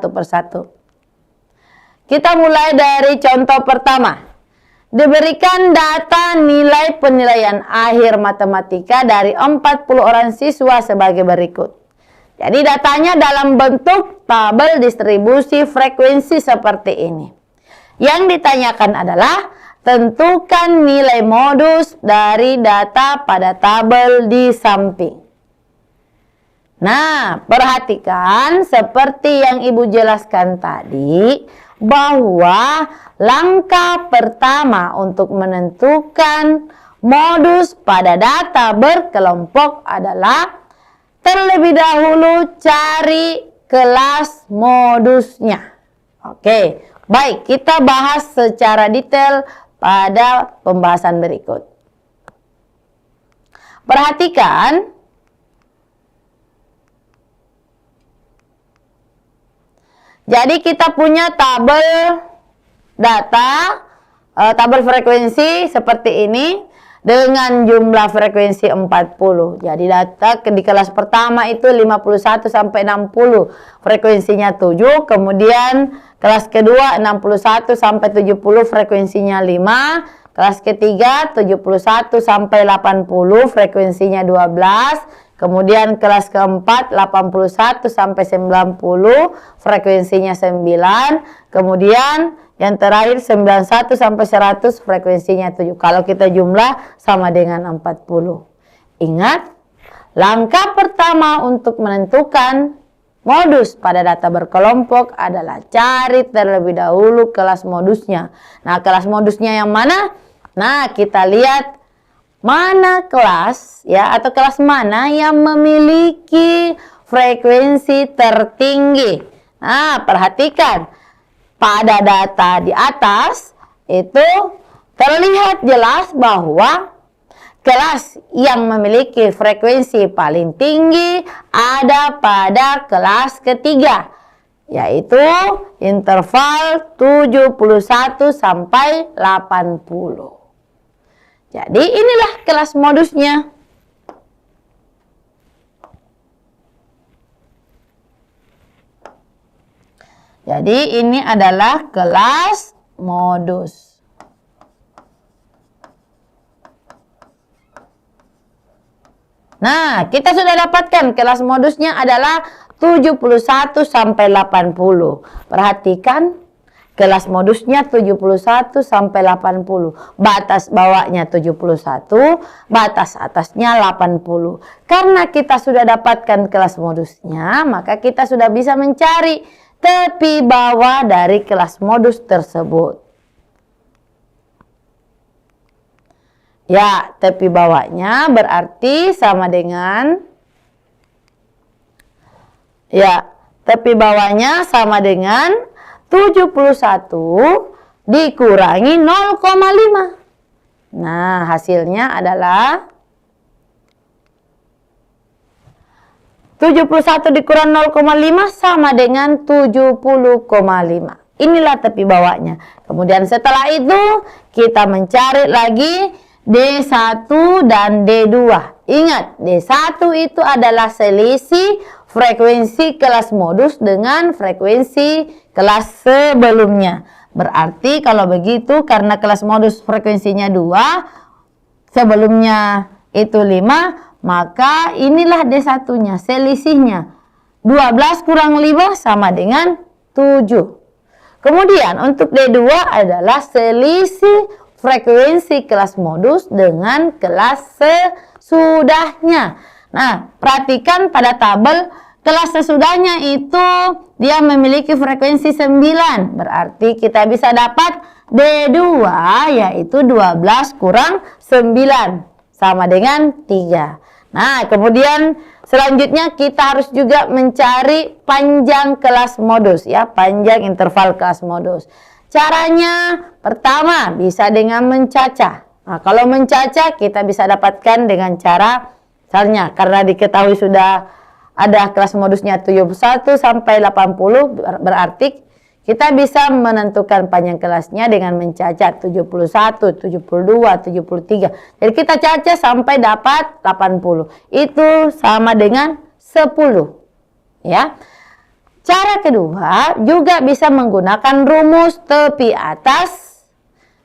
satu persatu. Kita mulai dari contoh pertama. Diberikan data nilai penilaian akhir matematika dari 40 orang siswa sebagai berikut. Jadi datanya dalam bentuk tabel distribusi frekuensi seperti ini. Yang ditanyakan adalah tentukan nilai modus dari data pada tabel di samping. Nah, perhatikan seperti yang Ibu jelaskan tadi, bahwa langkah pertama untuk menentukan modus pada data berkelompok adalah terlebih dahulu cari kelas modusnya. Oke, baik, kita bahas secara detail pada pembahasan berikut. Perhatikan, jadi kita punya tabel data, tabel frekuensi seperti ini dengan jumlah frekuensi 40. Jadi data di kelas pertama itu 51 sampai 60, frekuensinya 7. Kemudian kelas kedua 61 sampai 70, frekuensinya 5. Kelas ketiga 71 sampai 80, frekuensinya 12. Kemudian kelas keempat 81 sampai 90, frekuensinya 9. Kemudian yang terakhir 91 sampai 100, frekuensinya 7. Kalau kita jumlah sama dengan 40. Ingat, langkah pertama untuk menentukan modus pada data berkelompok adalah cari terlebih dahulu kelas modusnya. Nah, kelas modusnya yang mana? Nah, kita lihat mana kelas ya, atau kelas mana yang memiliki frekuensi tertinggi. Nah, perhatikan pada data di atas itu terlihat jelas bahwa kelas yang memiliki frekuensi paling tinggi ada pada kelas ketiga, yaitu interval 71 sampai 80. Jadi inilah kelas modusnya. Jadi ini adalah kelas modus. Nah, kita sudah dapatkan kelas modusnya adalah 71 sampai 80. Perhatikan, kelas modusnya 71 sampai 80. Batas bawahnya 71, batas atasnya 80. Karena kita sudah dapatkan kelas modusnya, maka kita sudah bisa mencari tepi bawah dari kelas modus tersebut. Ya, tepi bawahnya berarti sama dengan, ya, tepi bawahnya sama dengan 71 dikurangi 0,5. Nah, hasilnya adalah 71 dikurangi 0,5 sama dengan 70,5. Inilah tepi bawahnya. Kemudian setelah itu kita mencari lagi D1 dan D2. Ingat, D1 itu adalah selisih frekuensi kelas modus dengan frekuensi kelas sebelumnya. Berarti kalau begitu, karena kelas modus frekuensinya 2, sebelumnya itu 5, maka inilah D1-nya, selisihnya. 12 kurang 5 sama dengan 7. Kemudian untuk D2 adalah selisih frekuensi kelas modus dengan kelas sesudahnya. Nah, perhatikan pada tabel kelas sesudahnya itu dia memiliki frekuensi 9. Berarti kita bisa dapat D2 yaitu 12 kurang 9 sama dengan 3. Nah, kemudian selanjutnya kita harus juga mencari panjang kelas modus ya, panjang interval kelas modus. Caranya pertama bisa dengan mencacah. Nah, kalau mencacah kita bisa dapatkan dengan cara, misalnya karena diketahui sudah ada kelas modusnya 71 sampai 80, berarti kita bisa menentukan panjang kelasnya dengan mencacah 71, 72, 73. Jadi kita cacah sampai dapat 80. Itu sama dengan 10. Ya. Cara kedua juga bisa menggunakan rumus tepi atas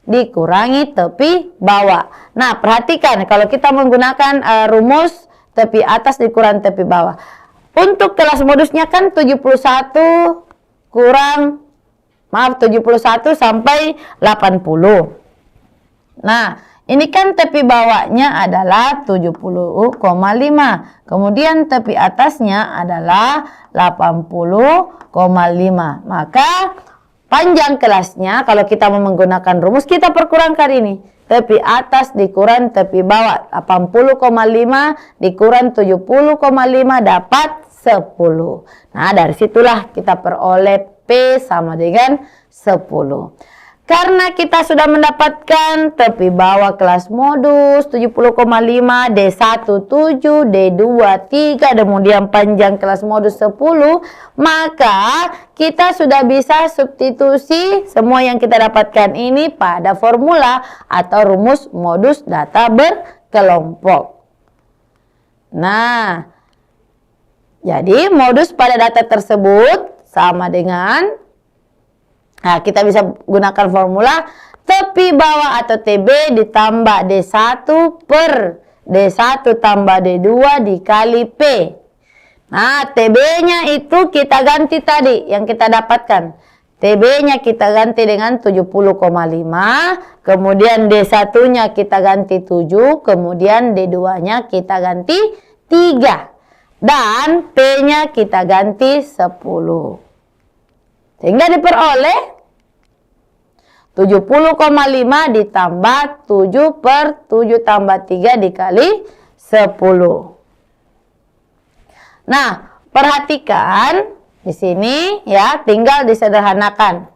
dikurangi tepi bawah. Nah, perhatikan kalau kita menggunakan rumus tepi atas dikurangi tepi bawah. Untuk kelas modusnya kan 71 sampai 80. Nah, ini kan tepi bawahnya adalah 70,5. Kemudian tepi atasnya adalah 80,5. Maka panjang kelasnya kalau kita mau menggunakan rumus kita perkurangkan ini. Tepi atas dikurang tepi bawah. 80,5 dikurang 70,5 dapat 10. Nah, dari situlah kita peroleh P sama dengan 10. Karena kita sudah mendapatkan tepi bawah kelas modus 70,5, D1 7, D2 3, kemudian panjang kelas modus 10, maka kita sudah bisa substitusi semua yang kita dapatkan ini pada formula atau rumus modus data berkelompok. Nah, jadi modus pada data tersebut sama dengan, nah, kita bisa gunakan formula tepi bawah atau TB ditambah D1 per D1 tambah D2 dikali P. Nah, TB-nya itu kita ganti tadi yang kita dapatkan. TB-nya kita ganti dengan 70,5, kemudian D1-nya kita ganti 7, kemudian D2-nya kita ganti 3. Dan P-nya kita ganti 10. Sehingga diperoleh 70,5 ditambah 7 per 7 tambah 3 dikali 10. Nah, perhatikan di sini ya, tinggal disederhanakan.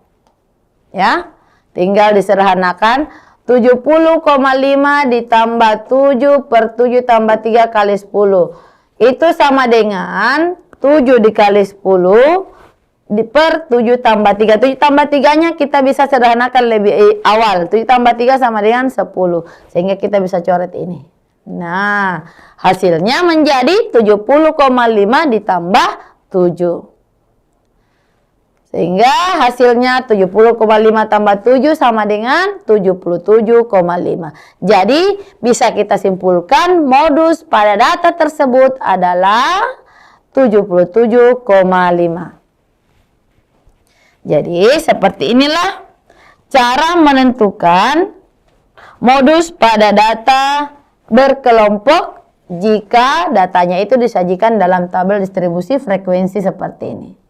Ya, tinggal disederhanakan 70,5 ditambah 7 per 7 tambah 3 kali 10. Itu sama dengan 7 dikali 10 per 7 tambah 3. 7 tambah 3-nya kita bisa sederhanakan lebih awal. 7 tambah 3 sama dengan 10. Sehingga kita bisa coret ini. Nah, hasilnya menjadi 70,5 ditambah 7. Sehingga hasilnya 70,5 tambah 7 sama dengan 77,5. Jadi bisa kita simpulkan modus pada data tersebut adalah 77,5. Jadi seperti inilah cara menentukan modus pada data berkelompok jika datanya itu disajikan dalam tabel distribusi frekuensi seperti ini.